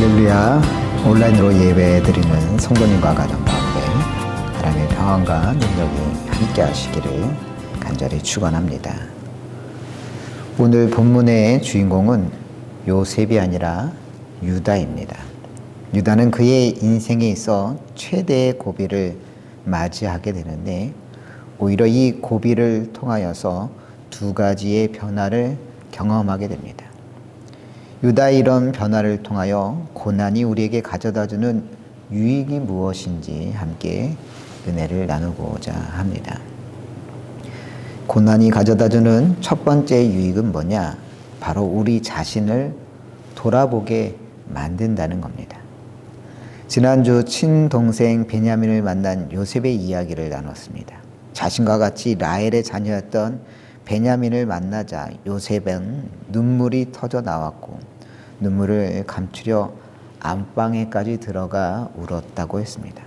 할렐루야. 온라인으로 예배드리는 성도님과 가정 가운데 하나님의 평안과 능력이 함께 하시기를 간절히 축원합니다. 오늘 본문의 주인공은 요셉이 아니라 유다입니다. 유다는 그의 인생에 있어 최대의 고비를 맞이하게 되는데 오히려 이 고비를 통하여서 두 가지의 변화를 경험하게 됩니다. 유다의 이런 변화를 통하여 고난이 우리에게 가져다주는 유익이 무엇인지 함께 은혜를 나누고자 합니다. 고난이 가져다주는 첫 번째 유익은 뭐냐? 바로 우리 자신을 돌아보게 만든다는 겁니다. 지난주 친동생 베냐민을 만난 요셉의 이야기를 나눴습니다. 자신과 같이 라헬의 자녀였던 베냐민을 만나자 요셉은 눈물이 터져 나왔고 눈물을 감추려 안방에까지 들어가 울었다고 했습니다.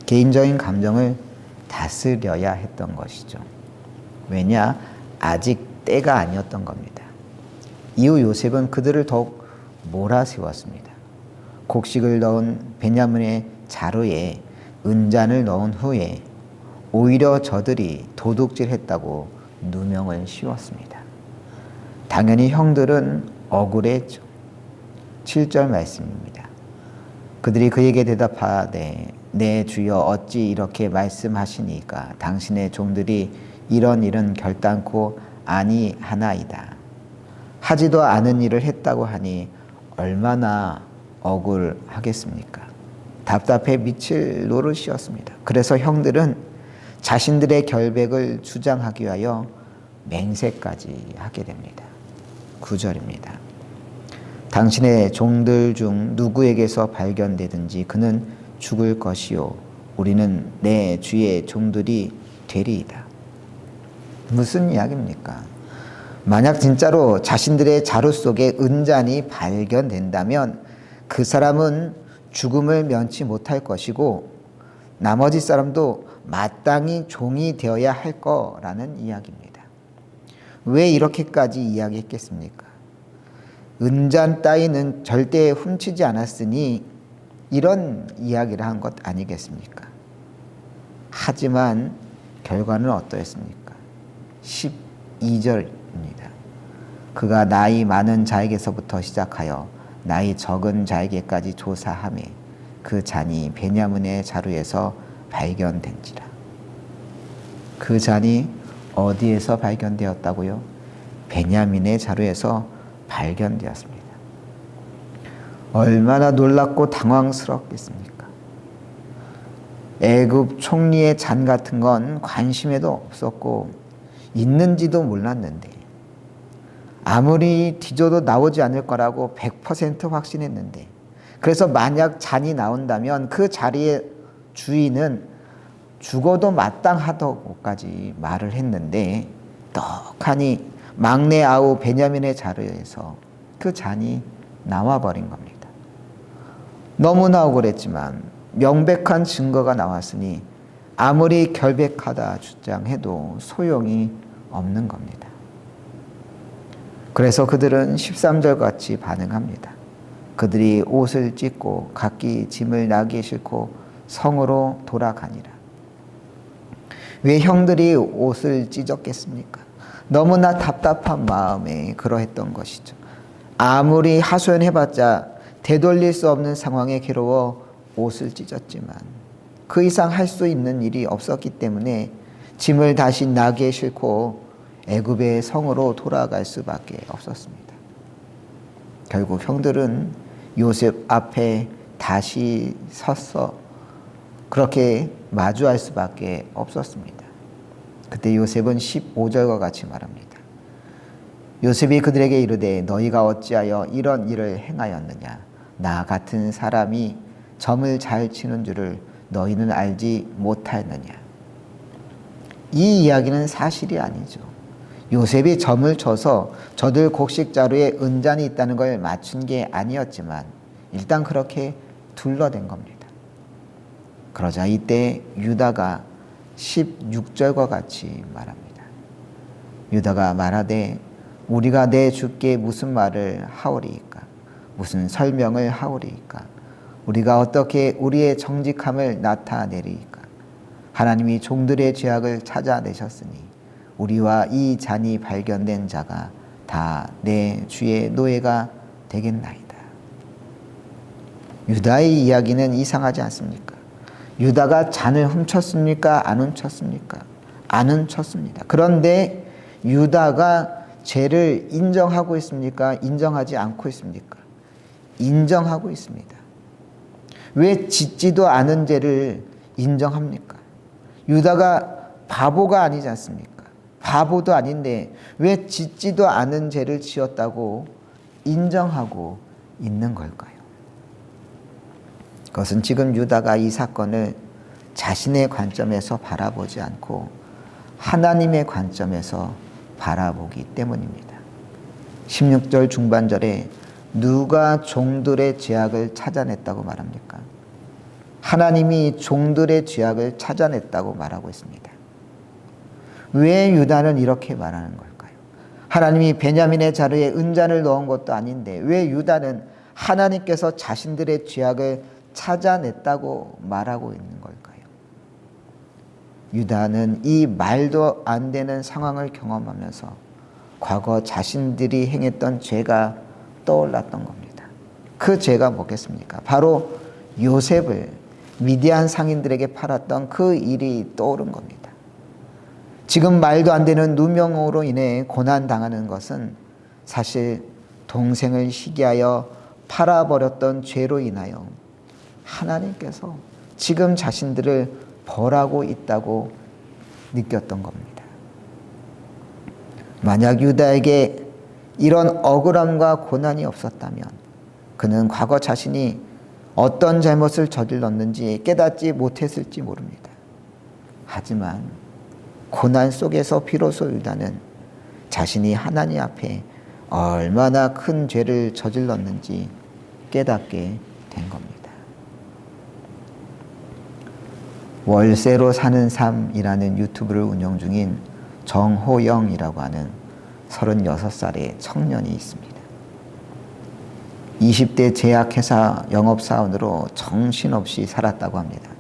개인적인 감정을 다스려야 했던 것이죠. 왜냐? 아직 때가 아니었던 겁니다. 이후 요셉은 그들을 더욱 몰아세웠습니다. 곡식을 넣은 베냐민의 자루에 은잔을 넣은 후에 오히려 저들이 도둑질했다고 누명을 씌웠습니다. 당연히 형들은 억울했죠. 7절 말씀입니다. 그들이 그에게 대답하되 내 주여 어찌 이렇게 말씀하시니까 당신의 종들이 이런 일은 결단코 아니하나이다. 하지도 않은 일을 했다고 하니 얼마나 억울하겠습니까? 답답해 미칠 노릇이었습니다. 그래서 형들은 자신들의 결백을 주장하기 위하여 맹세까지 하게 됩니다. 9절입니다. 당신의 종들 중 누구에게서 발견되든지 그는 죽을 것이요 우리는 내 주의 종들이 되리이다. 무슨 이야기입니까? 만약 진짜로 자신들의 자루 속에 은잔이 발견된다면 그 사람은 죽음을 면치 못할 것이고 나머지 사람도 마땅히 종이 되어야 할 거라는 이야기입니다. 왜 이렇게까지 이야기했겠습니까? 은잔 따위는 절대 훔치지 않았으니 이런 이야기를 한 것 아니겠습니까? 하지만 결과는 어떠했습니까? 12절입니다. 그가 나이 많은 자에게서부터 시작하여 나이 적은 자에게까지 조사하며 그 잔이 베냐민의 자루에서 발견된지라. 그 잔이 어디에서 발견되었다고요? 베냐민의 자루에서 발견되었습니다. 얼마나 놀랍고 당황스럽겠습니까? 애굽 총리의 잔 같은 건 관심에도 없었고 있는지도 몰랐는데 아무리 뒤져도 나오지 않을 거라고 100% 확신했는데 그래서 만약 잔이 나온다면 그 자리의 주인은 죽어도 마땅하다고까지 말을 했는데 떡하니 막내 아우 베냐민의 자루에서 그 잔이 나와버린 겁니다. 너무나 억울했지만 명백한 증거가 나왔으니 아무리 결백하다 주장해도 소용이 없는 겁니다. 그래서 그들은 13절 같이 반응합니다. 그들이 옷을 찢고 각기 짐을 나귀에 싣고 성으로 돌아가니라. 왜 형들이 옷을 찢었겠습니까? 너무나 답답한 마음에 그러했던 것이죠. 아무리 하소연해봤자 되돌릴 수 없는 상황에 괴로워 옷을 찢었지만 그 이상 할 수 있는 일이 없었기 때문에 짐을 다시 나귀에 싣고 애굽의 성으로 돌아갈 수밖에 없었습니다. 결국 형들은 요셉 앞에 다시 서서 그렇게 마주할 수밖에 없었습니다. 그때 요셉은 15절과 같이 말합니다. 요셉이 그들에게 이르되 너희가 어찌하여 이런 일을 행하였느냐? 나 같은 사람이 점을 잘 치는 줄을 너희는 알지 못하였느냐? 이 이야기는 사실이 아니죠. 요셉이 점을 쳐서 저들 곡식 자루에 은잔이 있다는 걸 맞춘 게 아니었지만 일단 그렇게 둘러댄 겁니다. 그러자 이때 유다가 16절과 같이 말합니다. 유다가 말하되 우리가 내 주께 무슨 말을 하오리이까? 무슨 설명을 하오리이까? 우리가 어떻게 우리의 정직함을 나타내리이까? 하나님이 종들의 죄악을 찾아내셨으니 우리와 이 잔이 발견된 자가 다 내 주의 노예가 되겠나이다. 유다의 이야기는 이상하지 않습니까? 유다가 잔을 훔쳤습니까? 안 훔쳤습니까? 안 훔쳤습니다. 그런데 유다가 죄를 인정하고 있습니까? 인정하지 않고 있습니까? 인정하고 있습니다. 왜 짓지도 않은 죄를 인정합니까? 유다가 바보가 아니지 않습니까? 바보도 아닌데 왜 짓지도 않은 죄를 지었다고 인정하고 있는 걸까요? 그것은 지금 유다가 이 사건을 자신의 관점에서 바라보지 않고 하나님의 관점에서 바라보기 때문입니다. 16절 중반절에 누가 종들의 죄악을 찾아냈다고 말합니까? 하나님이 종들의 죄악을 찾아냈다고 말하고 있습니다. 왜 유다는 이렇게 말하는 걸까요? 하나님이 베냐민의 자루에 은잔을 넣은 것도 아닌데 왜 유다는 하나님께서 자신들의 죄악을 찾아냈다고 말하고 있는 걸까요? 유다는 이 말도 안 되는 상황을 경험하면서 과거 자신들이 행했던 죄가 떠올랐던 겁니다. 그 죄가 뭐겠습니까? 바로 요셉을 미디안 상인들에게 팔았던 그 일이 떠오른 겁니다. 지금 말도 안 되는 누명으로 인해 고난당하는 것은 사실 동생을 시기하여 팔아버렸던 죄로 인하여 하나님께서 지금 자신들을 벌하고 있다고 느꼈던 겁니다. 만약 유다에게 이런 억울함과 고난이 없었다면 그는 과거 자신이 어떤 잘못을 저질렀는지 깨닫지 못했을지 모릅니다. 하지만 고난 속에서 비로소 유다는 자신이 하나님 앞에 얼마나 큰 죄를 저질렀는지 깨닫게 된 겁니다. 월세로 사는 삶이라는 유튜브를 운영 중인 정호영이라고 하는 36살의 청년이 있습니다. 20대 제약회사 영업사원으로 정신없이 살았다고 합니다.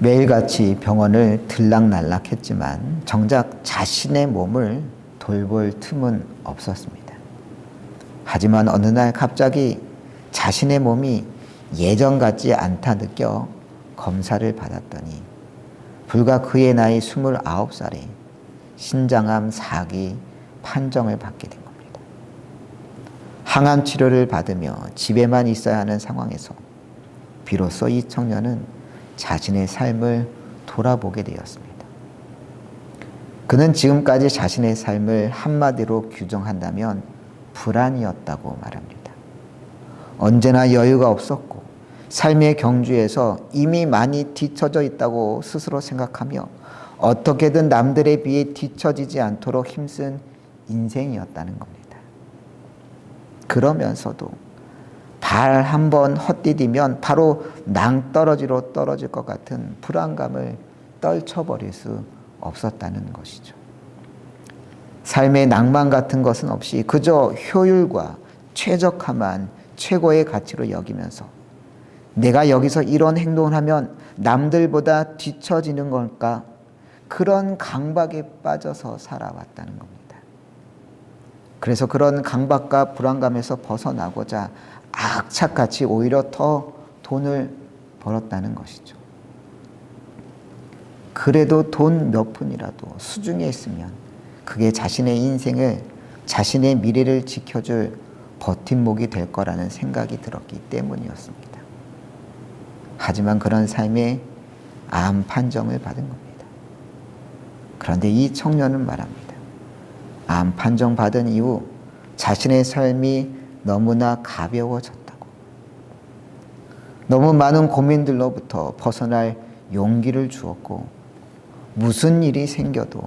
매일같이 병원을 들락날락했지만 정작 자신의 몸을 돌볼 틈은 없었습니다. 하지만 어느 날 갑자기 자신의 몸이 예전 같지 않다 느껴 검사를 받았더니 불과 그의 나이 29살에 신장암 4기 판정을 받게 된 겁니다. 항암 치료를 받으며 집에만 있어야 하는 상황에서 비로소 이 청년은 자신의 삶을 돌아보게 되었습니다. 그는 지금까지 자신의 삶을 한마디로 규정한다면 불안이었다고 말합니다. 언제나 여유가 없었고 삶의 경주에서 이미 많이 뒤처져 있다고 스스로 생각하며 어떻게든 남들에 비해 뒤처지지 않도록 힘쓴 인생이었다는 겁니다. 그러면서도 발 한 번 헛디디면 바로 낭떠러지로 떨어질 것 같은 불안감을 떨쳐버릴 수 없었다는 것이죠. 삶의 낭만 같은 것은 없이 그저 효율과 최적화만 최고의 가치로 여기면서 내가 여기서 이런 행동을 하면 남들보다 뒤처지는 걸까? 그런 강박에 빠져서 살아왔다는 겁니다. 그래서 그런 강박과 불안감에서 벗어나고자 악착같이 오히려 더 돈을 벌었다는 것이죠. 그래도 돈 몇 푼이라도 수중에 있으면 그게 자신의 인생을, 자신의 미래를 지켜줄 버팀목이 될 거라는 생각이 들었기 때문이었습니다. 하지만 그런 삶에 암 판정을 받은 겁니다. 그런데 이 청년은 말합니다. 암 판정 받은 이후 자신의 삶이 너무나 가벼워졌다고. 너무 많은 고민들로부터 벗어날 용기를 주었고 무슨 일이 생겨도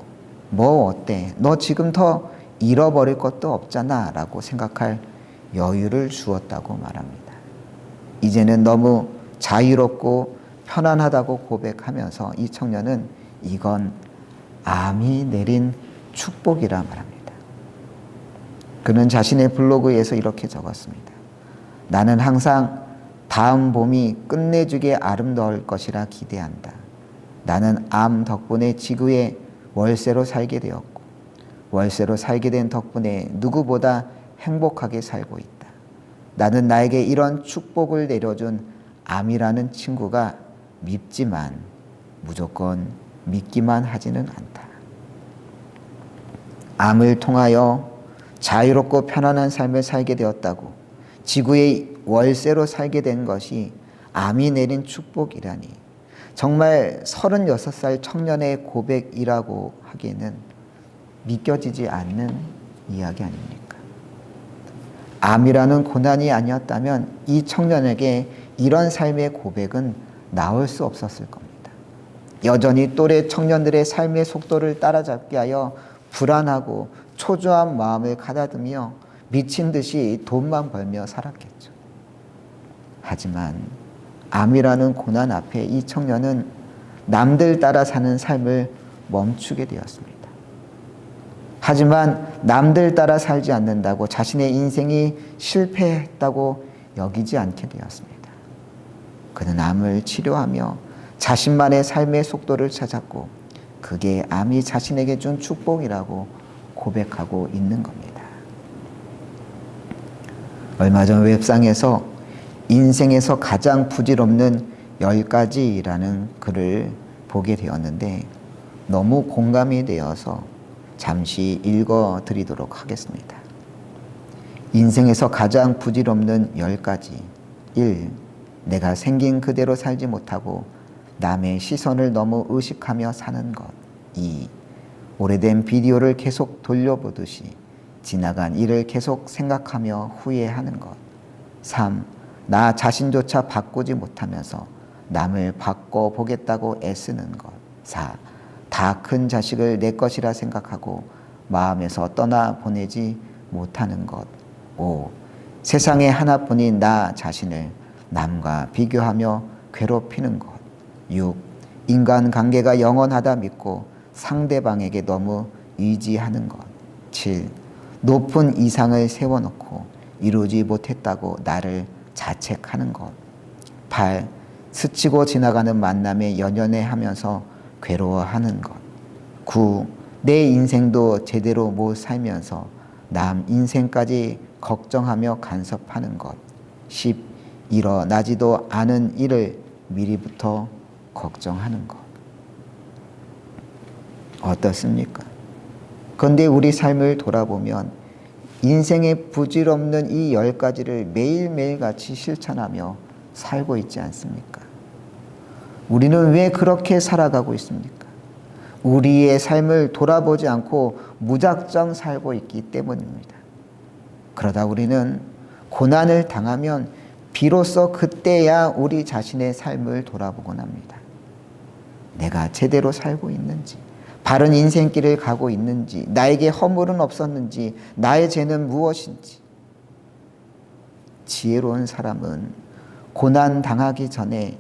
뭐 어때? 너 지금 더 잃어버릴 것도 없잖아 라고 생각할 여유를 주었다고 말합니다. 이제는 너무 자유롭고 편안하다고 고백하면서 이 청년은 이건 암이 내린 축복이라 말합니다. 그는 자신의 블로그에서 이렇게 적었습니다. 나는 항상 다음 봄이 끝내주게 아름다울 것이라 기대한다. 나는 암 덕분에 지구에 월세로 살게 되었고 월세로 살게 된 덕분에 누구보다 행복하게 살고 있다. 나는 나에게 이런 축복을 내려준 암이라는 친구가 밉지만 무조건 믿기만 하지는 않다. 암을 통하여 자유롭고 편안한 삶을 살게 되었다고 지구의 월세로 살게 된 것이 암이 내린 축복이라니 정말 36살 청년의 고백이라고 하기에는 믿겨지지 않는 이야기 아닙니까? 암이라는 고난이 아니었다면 이 청년에게 이런 삶의 고백은 나올 수 없었을 겁니다. 여전히 또래 청년들의 삶의 속도를 따라잡게 하여 불안하고 초조한 마음을 가다듬며 미친 듯이 돈만 벌며 살았겠죠. 하지만 암이라는 고난 앞에 이 청년은 남들 따라 사는 삶을 멈추게 되었습니다. 하지만 남들 따라 살지 않는다고 자신의 인생이 실패했다고 여기지 않게 되었습니다. 그는 암을 치료하며 자신만의 삶의 속도를 찾았고 그게 암이 자신에게 준 축복이라고 고백하고 있는 겁니다. 얼마 전 웹상에서 인생에서 가장 부질없는 10가지라는 글을 보게 되었는데 너무 공감이 되어서 잠시 읽어드리도록 하겠습니다. 인생에서 가장 부질없는 10가지. 1. 내가 생긴 그대로 살지 못하고 남의 시선을 너무 의식하며 사는 것. 2. 오래된 비디오를 계속 돌려보듯이 지나간 일을 계속 생각하며 후회하는 것. 3. 나 자신조차 바꾸지 못하면서 남을 바꿔보겠다고 애쓰는 것. 4. 다 큰 자식을 내 것이라 생각하고 마음에서 떠나보내지 못하는 것. 5. 세상에 하나뿐인 나 자신을 남과 비교하며 괴롭히는 것. 6. 인간관계가 영원하다 믿고 상대방에게 너무 의지하는 것. 7. 높은 이상을 세워놓고 이루지 못했다고 나를 자책하는 것. 8. 스치고 지나가는 만남에 연연해하면서 괴로워하는 것. 9. 내 인생도 제대로 못 살면서 남 인생까지 걱정하며 간섭하는 것. 10. 일어나지도 않은 일을 미리부터 걱정하는 것. 어떻습니까? 그런데 우리 삶을 돌아보면 인생에 부질없는 이 10가지를 매일매일 같이 실천하며 살고 있지 않습니까? 우리는 왜 그렇게 살아가고 있습니까? 우리의 삶을 돌아보지 않고 무작정 살고 있기 때문입니다. 그러다 우리는 고난을 당하면 비로소 그때야 우리 자신의 삶을 돌아보곤 합니다. 내가 제대로 살고 있는지, 바른 인생길을 가고 있는지, 나에게 허물은 없었는지, 나의 죄는 무엇인지. 지혜로운 사람은 고난 당하기 전에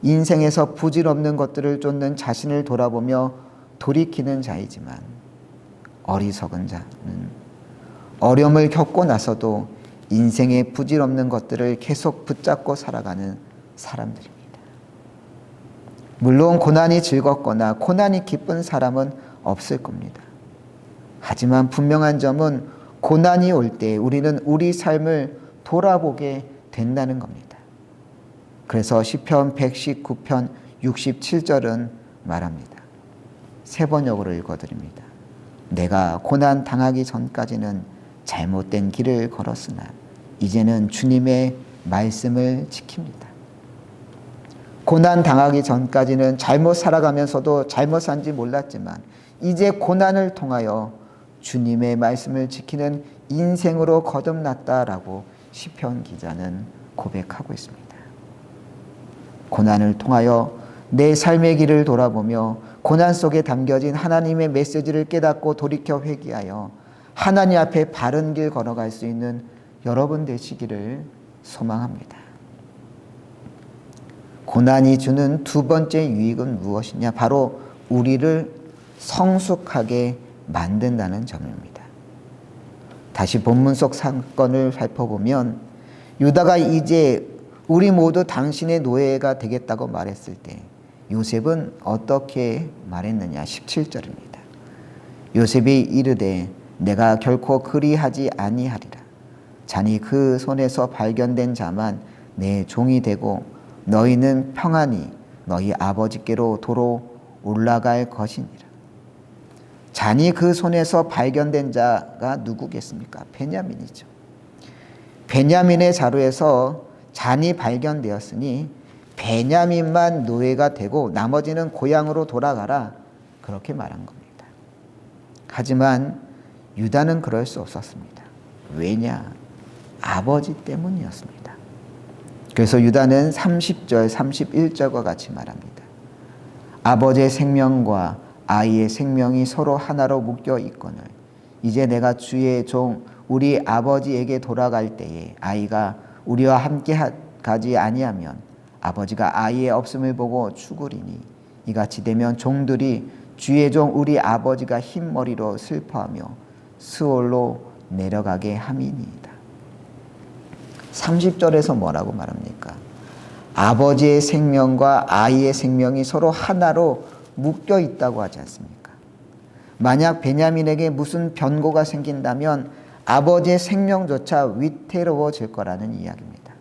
인생에서 부질없는 것들을 쫓는 자신을 돌아보며 돌이키는 자이지만 어리석은 자는 어려움을 겪고 나서도 인생의 부질없는 것들을 계속 붙잡고 살아가는 사람들입니다. 물론 고난이 즐겁거나 고난이 기쁜 사람은 없을 겁니다. 하지만 분명한 점은 고난이 올 때 우리는 우리 삶을 돌아보게 된다는 겁니다. 그래서 시편 119편 67절은 말합니다. 세 번역으로 읽어드립니다. 내가 고난 당하기 전까지는 잘못된 길을 걸었으나 이제는 주님의 말씀을 지킵니다. 고난 당하기 전까지는 잘못 살아가면서도 잘못 산지 몰랐지만 이제 고난을 통하여 주님의 말씀을 지키는 인생으로 거듭났다라고 시편 기자는 고백하고 있습니다. 고난을 통하여 내 삶의 길을 돌아보며 고난 속에 담겨진 하나님의 메시지를 깨닫고 돌이켜 회개하여 하나님 앞에 바른 길 걸어갈 수 있는 여러분 되시기를 소망합니다. 고난이 주는 두 번째 유익은 무엇이냐? 바로 우리를 성숙하게 만든다는 점입니다. 다시 본문 속 사건을 살펴보면 유다가 이제 우리 모두 당신의 노예가 되겠다고 말했을 때 요셉은 어떻게 말했느냐? 17절입니다. 요셉이 이르되 내가 결코 그리하지 아니하리라. 자니 그 손에서 발견된 자만 내 종이 되고 너희는 평안히 너희 아버지께로 도로 올라갈 것이니라. 잔이 그 손에서 발견된 자가 누구겠습니까? 베냐민이죠. 베냐민의 자루에서 잔이 발견되었으니 베냐민만 노예가 되고 나머지는 고향으로 돌아가라, 그렇게 말한 겁니다. 하지만 유다는 그럴 수 없었습니다. 왜냐? 아버지 때문이었습니다. 그래서 유다는 30절, 31절과 같이 말합니다. 아버지의 생명과 아이의 생명이 서로 하나로 묶여 있거늘 이제 내가 주의 종 우리 아버지에게 돌아갈 때에 아이가 우리와 함께 가지 아니하면 아버지가 아이의 없음을 보고 죽으리니 이같이 되면 종들이 주의 종 우리 아버지가 흰머리로 슬퍼하며 스올로 내려가게 함이니이다. 30절에서 뭐라고 말합니까? 아버지의 생명과 아이의 생명이 서로 하나로 묶여 있다고 하지 않습니까? 만약 베냐민에게 무슨 변고가 생긴다면 아버지의 생명조차 위태로워질 거라는 이야기입니다.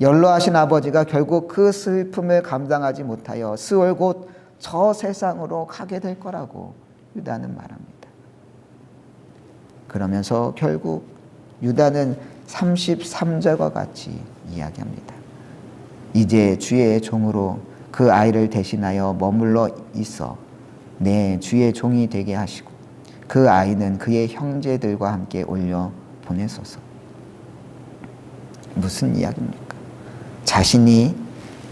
연로하신 아버지가 결국 그 슬픔을 감당하지 못하여 스올 곧 저 세상으로 가게 될 거라고 유다는 말합니다. 그러면서 결국 유다는 33절과 같이 이야기합니다. 이제 주의 종으로 그 아이를 대신하여 머물러 있어 내 주의 종이 되게 하시고 그 아이는 그의 형제들과 함께 올려 보내소서. 무슨 이야기입니까? 자신이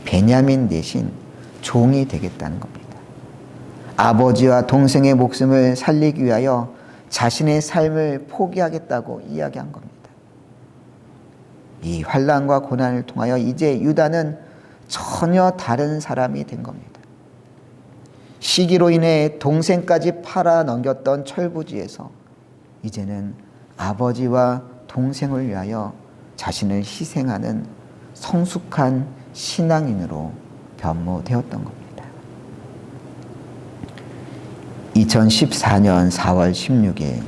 베냐민 대신 종이 되겠다는 겁니다. 아버지와 동생의 목숨을 살리기 위하여 자신의 삶을 포기하겠다고 이야기한 겁니다. 이 환난과 고난을 통하여 이제 유다는 전혀 다른 사람이 된 겁니다. 시기로 인해 동생까지 팔아 넘겼던 철부지에서 이제는 아버지와 동생을 위하여 자신을 희생하는 성숙한 신앙인으로 변모되었던 겁니다. 2014년 4월 16일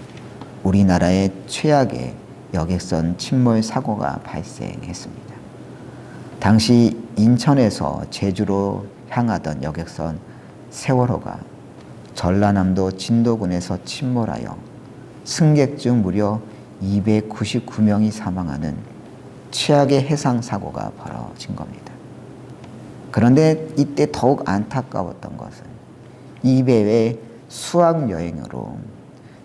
우리나라의 최악의 여객선 침몰 사고가 발생했습니다. 당시 인천에서 제주로 향하던 여객선 세월호가 전라남도 진도군에서 침몰하여 승객 중 무려 299명이 사망하는 최악의 해상 사고가 벌어진 겁니다. 그런데 이때 더욱 안타까웠던 것은 이 배의 수학여행으로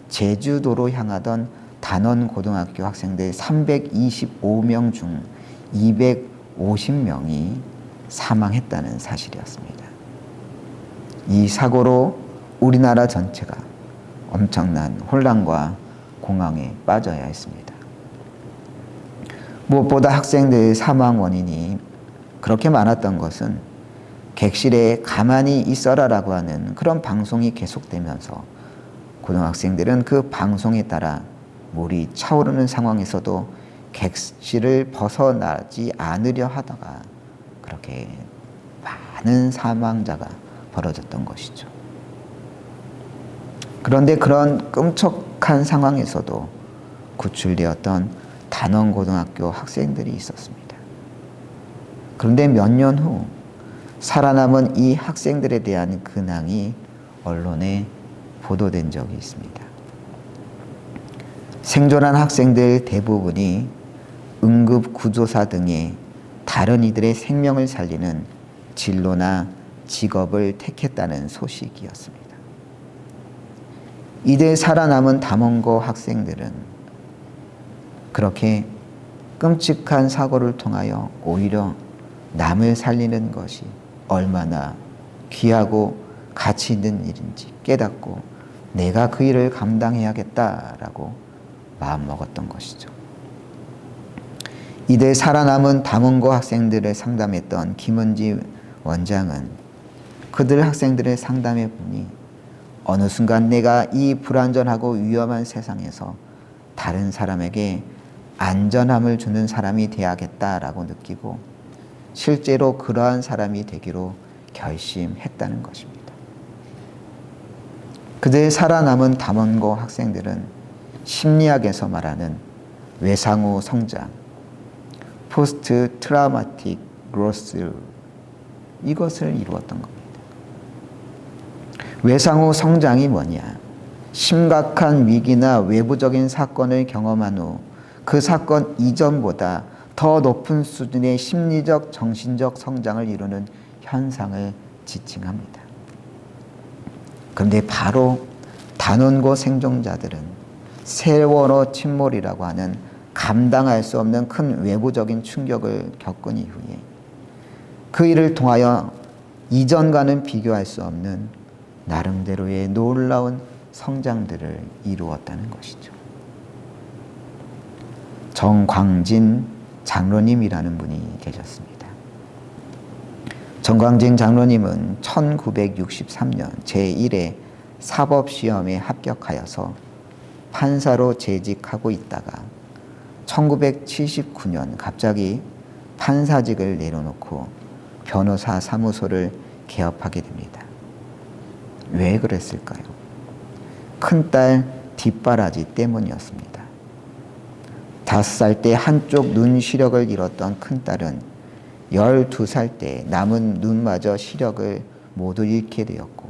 제주도로 향하던 단원고등학교 학생들 325명 중 250명이 사망했다는 사실이었습니다. 이 사고로 우리나라 전체가 엄청난 혼란과 공황에 빠져야 했습니다. 무엇보다 학생들의 사망 원인이 그렇게 많았던 것은 객실에 가만히 있어라라고 하는 그런 방송이 계속되면서 고등학생들은 그 방송에 따라 물이 차오르는 상황에서도 객실을 벗어나지 않으려 하다가 그렇게 많은 사망자가 벌어졌던 것이죠. 그런데 그런 끔찍한 상황에서도 구출되었던 단원고등학교 학생들이 있었습니다. 그런데 몇 년 후 살아남은 이 학생들에 대한 근황이 언론에 보도된 적이 있습니다. 생존한 학생들 대부분이 응급구조사 등의 다른 이들의 생명을 살리는 진로나 직업을 택했다는 소식이었습니다. 이들 살아남은 담원고 학생들은 그렇게 끔찍한 사고를 통하여 오히려 남을 살리는 것이 얼마나 귀하고 가치 있는 일인지 깨닫고 내가 그 일을 감당해야겠다라고 마음먹었던 것이죠. 이들 살아남은 담원고 학생들을 상담했던 김은지 원장은 그들 학생들을 상담해 보니 어느 순간 내가 이 불안전하고 위험한 세상에서 다른 사람에게 안전함을 주는 사람이 돼야겠다라고 느끼고 실제로 그러한 사람이 되기로 결심했다는 것입니다. 그들의 살아남은 담원고 학생들은 심리학에서 말하는 외상 후 성장, 포스트 트라우마틱 그로스, 이것을 이루었던 겁니다. 외상 후 성장이 뭐냐? 심각한 위기나 외부적인 사건을 경험한 후 그 사건 이전보다 더 높은 수준의 심리적, 정신적 성장을 이루는 현상을 지칭합니다. 그런데 바로 단원고 생존자들은 세월호 침몰이라고 하는 감당할 수 없는 큰 외부적인 충격을 겪은 이후에 그 일을 통하여 이전과는 비교할 수 없는 나름대로의 놀라운 성장들을 이루었다는 것이죠. 정광진 장로님이라는 분이 계셨습니다. 정광진 장로님은 1963년 제1회 사법시험에 합격하여서 판사로 재직하고 있다가 1979년 갑자기 판사직을 내려놓고 변호사 사무소를 개업하게 됩니다. 왜 그랬을까요? 큰딸 뒷바라지 때문이었습니다. 5살 때 한쪽 눈 시력을 잃었던 큰딸은 12살 때 남은 눈마저 시력을 모두 잃게 되었고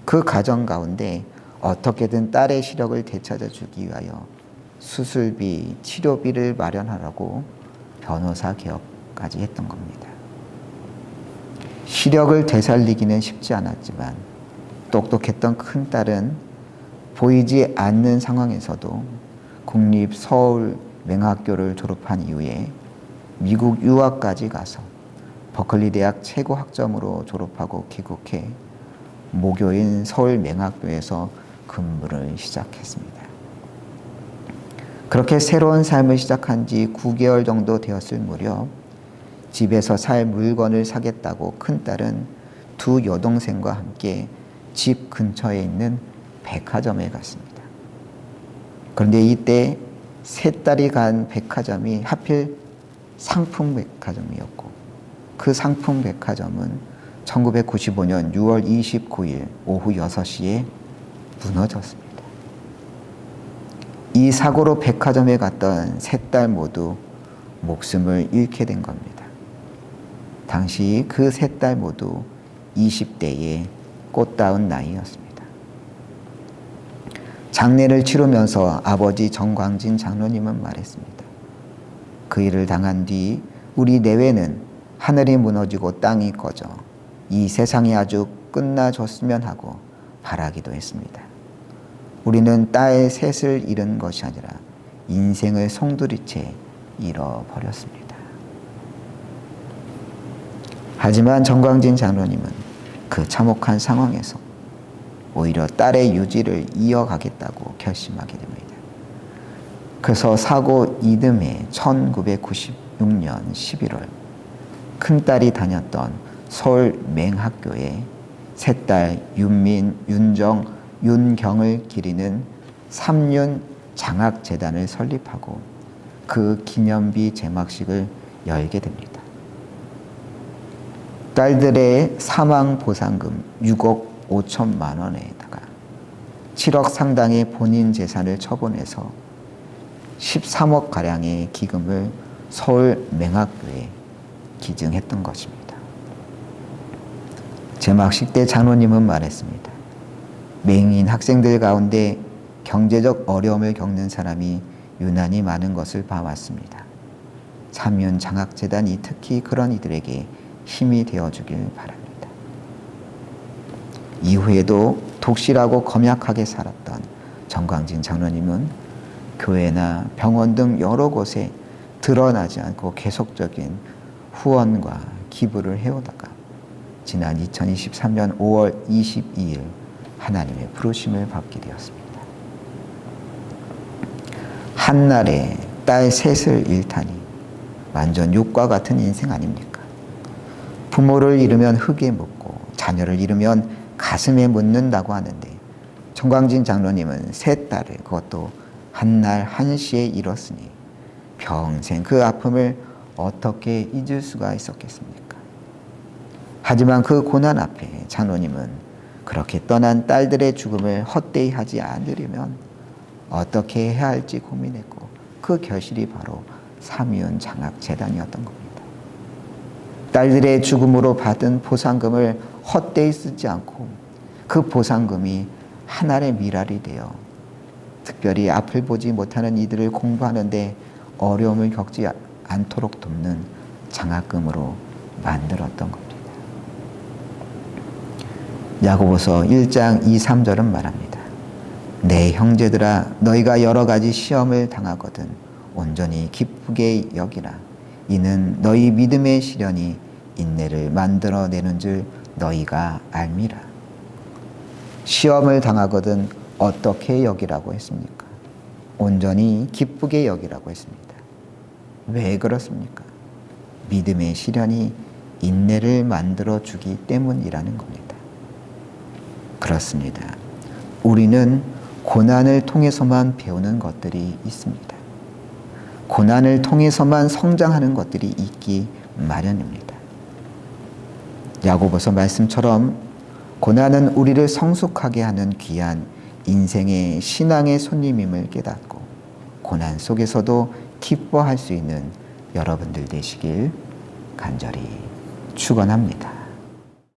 그 과정 가운데 어떻게든 딸의 시력을 되찾아주기 위하여 수술비, 치료비를 마련하라고 변호사 개업까지 했던 겁니다. 시력을 되살리기는 쉽지 않았지만 똑똑했던 큰딸은 보이지 않는 상황에서도 국립 서울 맹학교를 졸업한 이후에 미국 유학까지 가서 버클리 대학 최고 학점으로 졸업하고 귀국해 모교인 서울 맹학교에서 근무를 시작했습니다. 그렇게 새로운 삶을 시작한 지 9개월 정도 되었을 무렵 집에서 살 물건을 사겠다고 큰딸은 두 여동생과 함께 집 근처에 있는 백화점에 갔습니다. 그런데 이때 세 딸이 간 백화점이 하필 상품 백화점이었고 그 상품 백화점은 1995년 6월 29일 오후 6시에 무너졌습니다. 이 사고로 백화점에 갔던 세 딸 모두 목숨을 잃게 된 겁니다. 당시 그 세 딸 모두 20대의 꽃다운 나이였습니다. 장례를 치르면서 아버지 정광진 장로님은 말했습니다. 그 일을 당한 뒤 우리 내외는 하늘이 무너지고 땅이 꺼져 이 세상이 아주 끝나줬으면 하고 바라기도 했습니다. 우리는 딸 셋을 잃은 것이 아니라 인생을 송두리째 잃어버렸습니다. 하지만 정광진 장로님은 그 참혹한 상황에서 오히려 딸의 유지를 이어가겠다고 결심하게 됩니다. 그래서 사고 이듬해 1996년 11월 큰딸이 다녔던 서울 맹학교에 셋딸 윤민, 윤정, 윤경을 기리는 삼윤 장학재단을 설립하고 그 기념비 제막식을 열게 됩니다. 딸들의 사망보상금 6억 5천만 원에다가 7억 상당의 본인 재산을 처분해서 13억 가량의 기금을 서울 맹학교에 기증했던 것입니다. 제막식 때 장로님은 말했습니다. 맹인 학생들 가운데 경제적 어려움을 겪는 사람이 유난히 많은 것을 봐왔습니다. 삼윤 장학재단이 특히 그런 이들에게 힘이 되어주길 바랍니다. 이후에도 독실하고 검약하게 살았던 정광진 장로님은 교회나 병원 등 여러 곳에 드러나지 않고 계속적인 후원과 기부를 해오다가 지난 2023년 5월 22일 하나님의 부르심을 받게 되었습니다. 한날에 딸 셋을 잃다니 완전 욕과 같은 인생 아닙니까? 부모를 잃으면 흙에 묻고 자녀를 잃으면 가슴에 묻는다고 하는데 정광진 장로님은 세 딸을 그것도 한날 한시에 잃었으니 평생 그 아픔을 어떻게 잊을 수가 있었겠습니까? 하지만 그 고난 앞에 장로님은 그렇게 떠난 딸들의 죽음을 헛되이 하지 않으려면 어떻게 해야 할지 고민했고, 그 결실이 바로 삼위운 장학재단이었던 겁니다. 딸들의 죽음으로 받은 보상금을 헛되이 쓰지 않고 그 보상금이 하나의 미랄이 되어 특별히 앞을 보지 못하는 이들을 공부하는데 어려움을 겪지 않도록 돕는 장학금으로 만들었던 겁니다. 야고보서 1장 2, 3절은 말합니다. 내 형제들아, 너희가 여러 가지 시험을 당하거든 온전히 기쁘게 여기라. 이는 너희 믿음의 시련이 인내를 만들어내는 줄 너희가 알미라. 시험을 당하거든 어떻게 여기라고 했습니까? 온전히 기쁘게 여기라고 했습니다. 왜 그렇습니까? 믿음의 시련이 인내를 만들어주기 때문이라는 겁니다. 그렇습니다. 우리는 고난을 통해서만 배우는 것들이 있습니다. 고난을 통해서만 성장하는 것들이 있기 마련입니다. 야고보서 말씀처럼 고난은 우리를 성숙하게 하는 귀한 인생의 신앙의 손님임을 깨닫고 고난 속에서도 기뻐할 수 있는 여러분들 되시길 간절히 축원합니다.